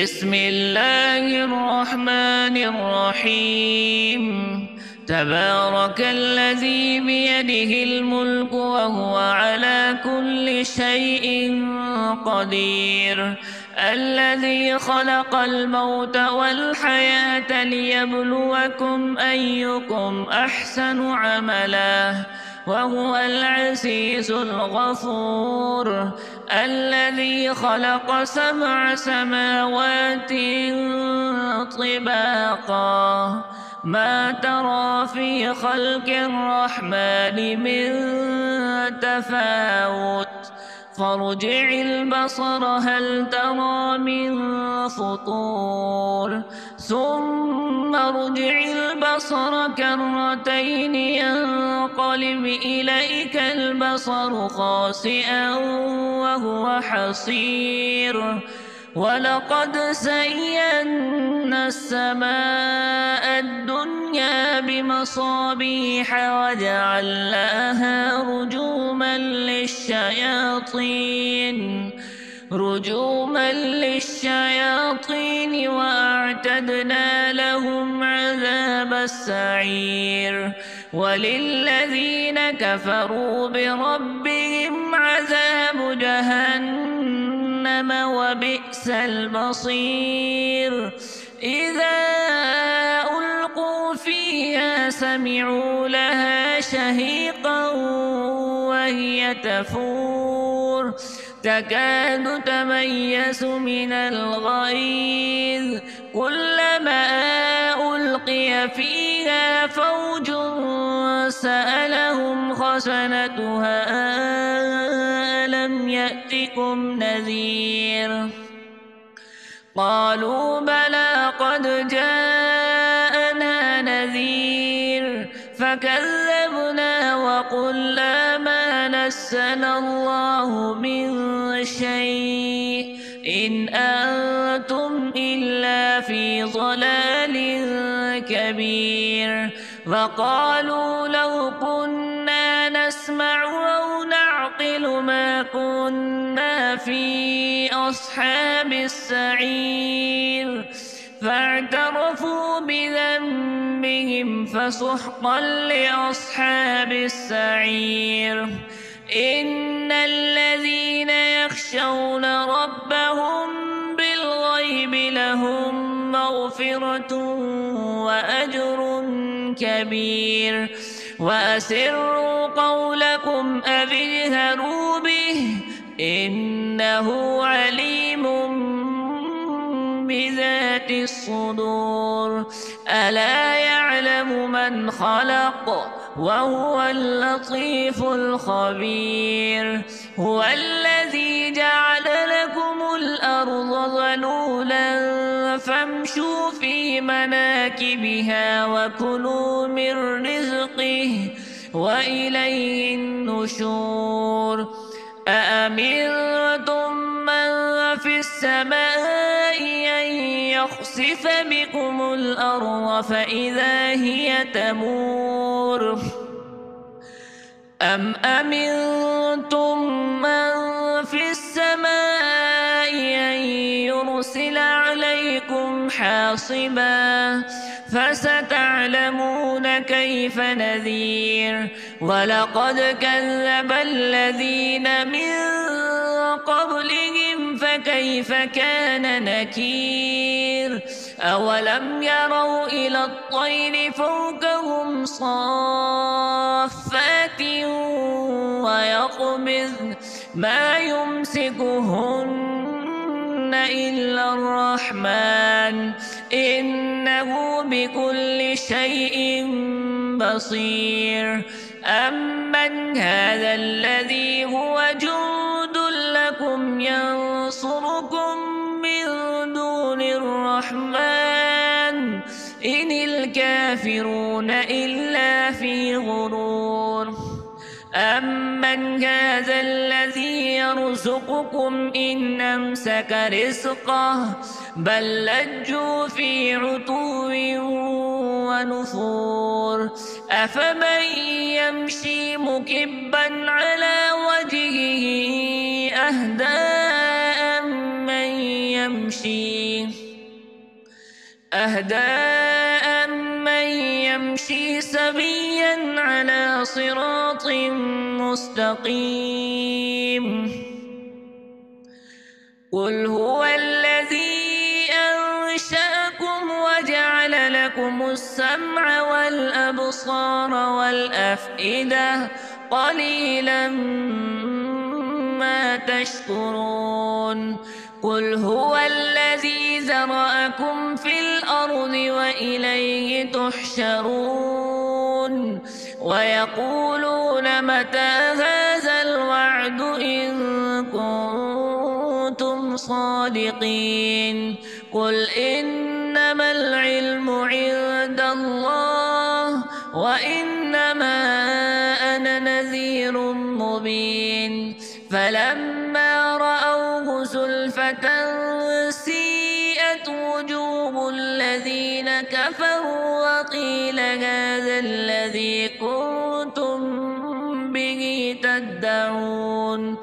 بسم الله الرحمن الرحيم. تبارك الذي بيده الملك وهو على كل شيء قدير، الذي خلق الموت والحياة ليبلوكم أيكم أحسن عملا وهو العزيز الغفور، الذي خلق 7 سماوات طباقا ما ترى في خلق الرحمن من تفاوت، فارجع البصر هل ترى من فطور، ثم ارجع البصر كرتين ينقلب إليك البصر خاسئا وهو حصير، ولقد زينا السماء الدنيا بمصابيح وجعلناها رجوما للشياطين وأعتدنا لهم عذاب السعير، وللذين كفروا بربهم عذاب جهنم وبئس المصير. إذا ألقوا فيها سمعوا لها شهيقا وهي تفور تكاد تميز من الغيظ، كلما ألقي فيها فوج سألهم خزنتها ألم يأتكم نذير، قالوا بلى قد جاءنا نذير، فكذبنا وقلنا ما نزل الله من شيء إن أنتم إلا في ضلال كبير، وقالوا لو كنا نسمع أو نعقل ما كنا في أصحاب السعير، فاعترفوا بذنبهم فسحقا لأصحاب السعير. إن الذين يخشون ربهم بالغيب لهم مغفرة وأجر كبير، وأسروا قولكم أو اجهروا به إنه عليم بذات الصدور، ألا يعلم من خلق وهو اللطيف الخبير. هو الذي جعل لكم الأرض ذلولا فامشوا في مناكبها وكلوا من رزقه وإليه النشور. أأمنتم من في السماء أن يخسف بكم الأرض فإذا هي تمور، أم أمنتم من في السماء أن يرسل عليكم حاصبا فستعلمون كيف نذير. ولقد كذب الذين من قبلهم فكيف كان نكير. أولم يروا إلى الطير فوقهم صافات ويقبضن ما يمسكهن إلا الرحمن إنه بكل شيء بصير. أمن هذا الذي هو جند لكم ينصركم من دون الرحمن إن الكافرون إلا في غرور. أمن هذا الذي يرزقكم إن أمسك رزقه بل لجوا في عتو ونفور. أفمن يمشي مكبا على وجهه أهدى أمن أمن يمشي سويا على صراط مستقيم. قل هو الذي أنشأكم وجعل لكم السمع والأبصار والأفئدة قليلا ما تشكرون. قل هو الذي ذرأكم في الأرض وإليه تحشرون. ويقولون متى هذا الوعد إن كنتم صادقين. قل إنما العلم عند الله وإنما أنا نذير مبين. فلما رأوه زلفة سيئت وجوه الذين كفروا وقيل هذا الذي كنتم به تدعون.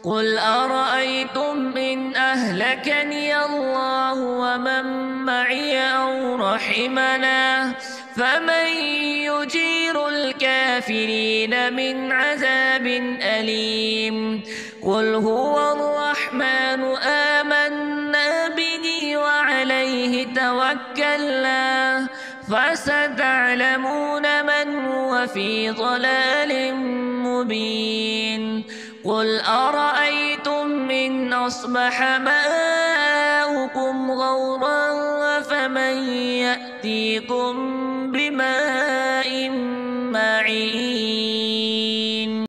قل أرأيتم إن أهلكني الله ومن معي أو رحمنا فمن يجير الكافرين من عذاب أليم. قل هو الرحمن آمنا به وعليه توكلنا فستعلمون من هو في ضلال مبين. قل أرأيتم إن أصبح ماؤكم غورا فمن يأتيكم بماء معين.